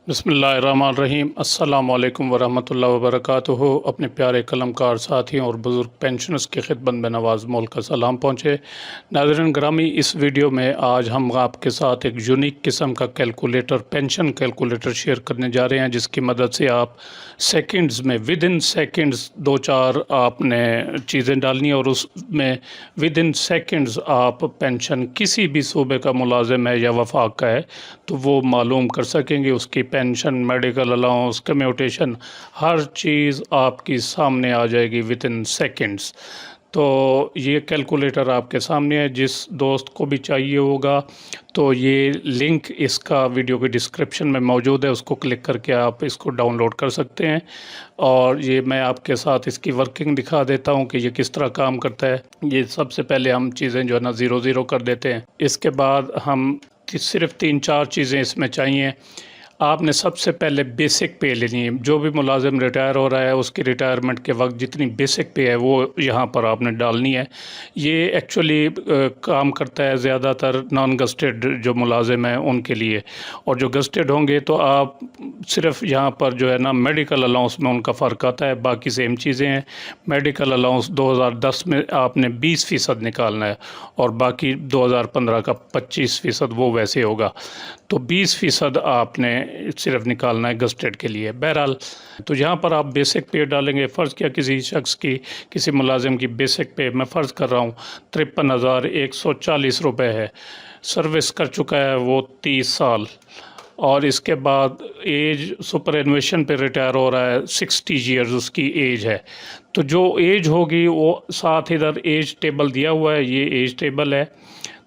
बिस्मिल्लाहिर्रहमानिर्रहीम। अस्सलाम वालेकुम वरहमतुल्लाहि वबरकातुहू। अपने प्यारे कलमकार साथियों और बुज़ुर्ग पेंशनर्स की खिदमत में नवाज़ मोल का सलाम पहुँचे। नाज़रीन ग्रामी, इस वीडियो में आज हम आपके साथ एक यूनिक किस्म का कैलकुलेटर, पेंशन कैलकुलेटर शेयर करने जा रहे हैं, जिसकी मदद से आप सेकंड्स में, विद इन सेकंड्स, दो चार आपने चीज़ें डालनी है और उसमें विद इन सेकंड्स आप पेंशन, किसी भी सूबे का मुलाजिम है या वफाक का है तो वो मालूम कर सकेंगे। उसकी पेंशन, मेडिकल अलाउंस, कम्यूटेशन, हर चीज़ आपकी सामने आ जाएगी विद इन सेकेंड्स। तो ये कैलकुलेटर आपके सामने है। जिस दोस्त को भी चाहिए होगा तो ये लिंक इसका वीडियो के डिस्क्रिप्शन में मौजूद है, उसको क्लिक करके आप इसको डाउनलोड कर सकते हैं। और ये मैं आपके साथ इसकी वर्किंग दिखा देता हूँ कि ये किस तरह काम करता है। ये सबसे पहले हम चीज़ें जो है ना ज़ीरो ज़ीरो कर देते हैं। इसके बाद हम सिर्फ तीन चार चीज़ें इसमें चाहिए। आपने सबसे पहले बेसिक पे लेनी है। जो भी मुलाजिम रिटायर हो रहा है उसकी रिटायरमेंट के वक्त जितनी बेसिक पे है वो यहाँ पर आपने डालनी है। ये एक्चुअली काम करता है ज़्यादातर नॉन गस्टेड जो मुलाजिम हैं उनके लिए, और जो गस्टेड होंगे तो आप सिर्फ यहाँ पर जो है ना मेडिकल अलाउंस में उनका फ़र्क आता है, बाकी सेम चीज़ें हैं। मेडिकल अलाउंस 2010 में आपने 20% निकालना है और बाकी 2015 का 25% वो वैसे होगा। तो 20% आपने सिर्फ निकालना है गस्टेड के लिए। बहरहाल, तो यहाँ पर आप बेसिक पे डालेंगे। फ़र्ज़ किया किसी शख्स की, किसी मुलाजिम की बेसिक पे मैं फ़र्ज़ कर रहा हूँ 53,140 रुपये है। सर्विस कर चुका है वो 30 साल, और इसके बाद एज सुपरएनुएशन पे रिटायर हो रहा है, 60 ईयर्स उसकी एज है। तो जो एज होगी वो साथ इधर एज टेबल दिया हुआ है, ये एज टेबल है।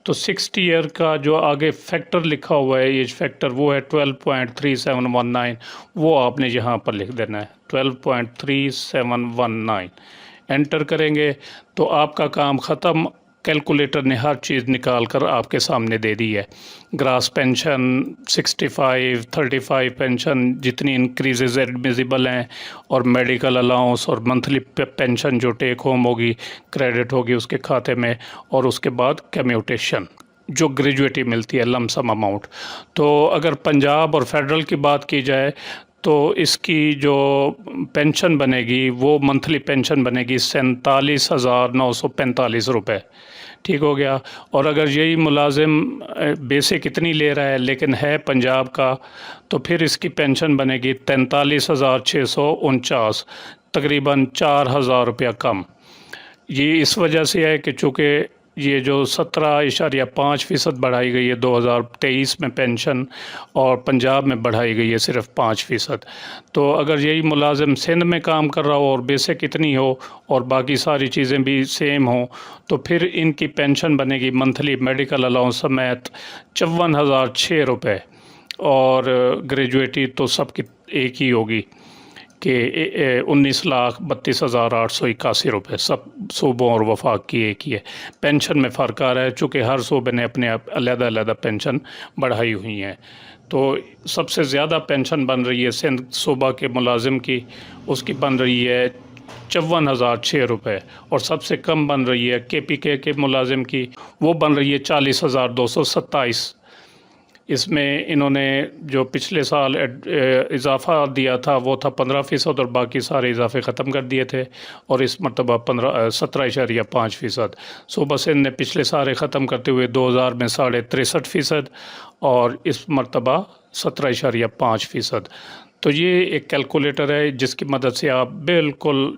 तो 60 ईयर का जो आगे फैक्टर लिखा हुआ है, एज फैक्टर, वो है 12.3719। वो आपने यहाँ पर लिख देना है 12.3719। एंटर करेंगे तो आपका काम ख़त्म। कैलकुलेटर ने हर चीज़ निकाल कर आपके सामने दे दी है। ग्रास पेंशन, 65, 35 पेंशन जितनी इंक्रीजेज एडमिजिबल हैं, और मेडिकल अलाउंस और मंथली पेंशन जो टेक होम होगी, क्रेडिट होगी उसके खाते में, और उसके बाद कम्यूटेशन जो ग्रेजुएटी मिलती है लमसम अमाउंट। तो अगर पंजाब और फेडरल की बात की जाए तो इसकी जो पेंशन बनेगी वो मंथली पेंशन बनेगी 47,945 रुपये। ठीक हो गया। और अगर यही मुलाजिम बेसिक इतनी ले रहा है लेकिन है पंजाब का, तो फिर इसकी पेंशन बनेगी 43,649, तकरीबन 4,000 रुपया कम। ये इस वजह से है कि चूँकि ये जो 17.5% बढ़ाई गई है 2023 में पेंशन, और पंजाब में बढ़ाई गई है सिर्फ 5%। तो अगर यही मुलाजिम सिंध में काम कर रहा हो और बेसिक इतनी हो और बाकी सारी चीज़ें भी सेम हो, तो फिर इनकी पेंशन बनेगी मंथली मेडिकल अलाउंस समेत 54,006 रुपये, और ग्रेजुएटी तो सबकी एक ही होगी कि 19,32,881 रुपये। सब सूबों और वफाक की एक ही है। पेंशन में फ़र्क आ रहा है चूँकि हर सूबे ने अपने अलग-अलग पेंशन बढ़ाई हुई हैं। तो सबसे ज़्यादा पेंशन बन रही है सिंध सूबा के मुलाजिम की, उसकी बन रही है 54,006 रुपये, और सबसे कम बन रही है KPK के मुलाजिम की, वो बन रही है 40,227। इसमें इन्होंने जो पिछले साल इजाफ़ा दिया था वो था 15%, और बाकी सारे इजाफ़े ख़त्म कर दिए थे, और इस मरतबा 17.5%। सूबा सिंध ने पिछले सारे ख़त्म करते हुए 2000 में 63.5%, और इस मरतबा 17.5%। तो ये एक कैलकुलेटर है जिसकी मदद से आप बिल्कुल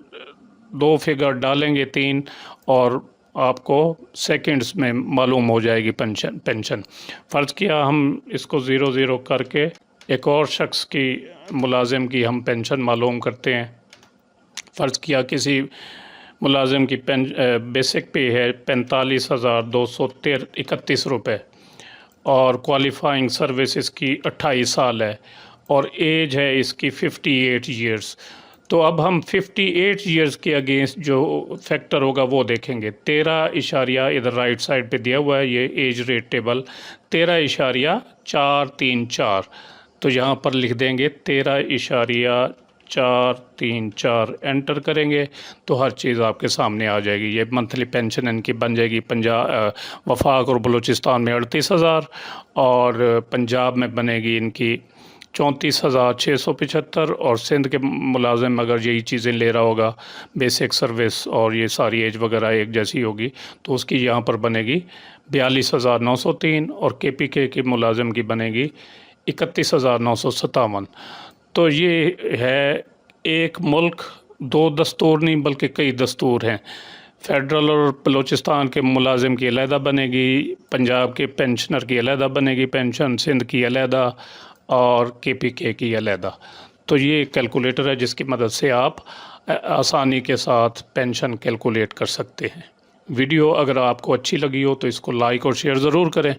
दो फिगर डालेंगे, तीन, और आपको सेकंड्स में मालूम हो जाएगी पेंशन। फ़र्ज़ किया हम इसको ज़ीरो ज़ीरो करके एक और शख्स की, मुलाजिम की हम पेंशन मालूम करते हैं। फ़र्ज़ किया किसी मुलाजिम की बेसिक पे है 45,231 रुपये, और क्वालिफाइंग सर्विस इसकी 28 साल है, और एज है इसकी 58 ईयर्स। तो अब हम 58 ईयर्स के अगेंस्ट जो फैक्टर होगा वो देखेंगे। 13 इशारिया इधर राइट साइड पे दिया हुआ है, ये एज रेट टेबल 13.434। तो यहाँ पर लिख देंगे 13.434, एंटर करेंगे तो हर चीज़ आपके सामने आ जाएगी। ये मंथली पेंशन इनकी बन जाएगी पंजाब, वफाक और बलूचिस्तान में 38,000, और पंजाब में बनेगी इनकी 34,675 और सिंध के मुलाजिम अगर यही चीज़ें ले रहा होगा, बेसिक सर्विस और ये सारी एज वगैरह एक जैसी होगी, तो उसकी यहाँ पर बनेगी 42,903 और KPK की मुलाजिम की बनेगी 31,957। तो ये है एक मुल्क, दो दस्तूर नहीं बल्कि कई दस्तूर हैं। फेडरल और बलूचिस्तान के मुलाजिम की अलहदा बनेगी, पंजाब के पेंशनर की अलहदा बनेगी पेंशन, सिंध की अलहदा और KPK की अलहदा। तो ये कैलकुलेटर है जिसकी मदद से आप आसानी के साथ पेंशन कैलकुलेट कर सकते हैं। वीडियो अगर आपको अच्छी लगी हो तो इसको लाइक और शेयर ज़रूर करें।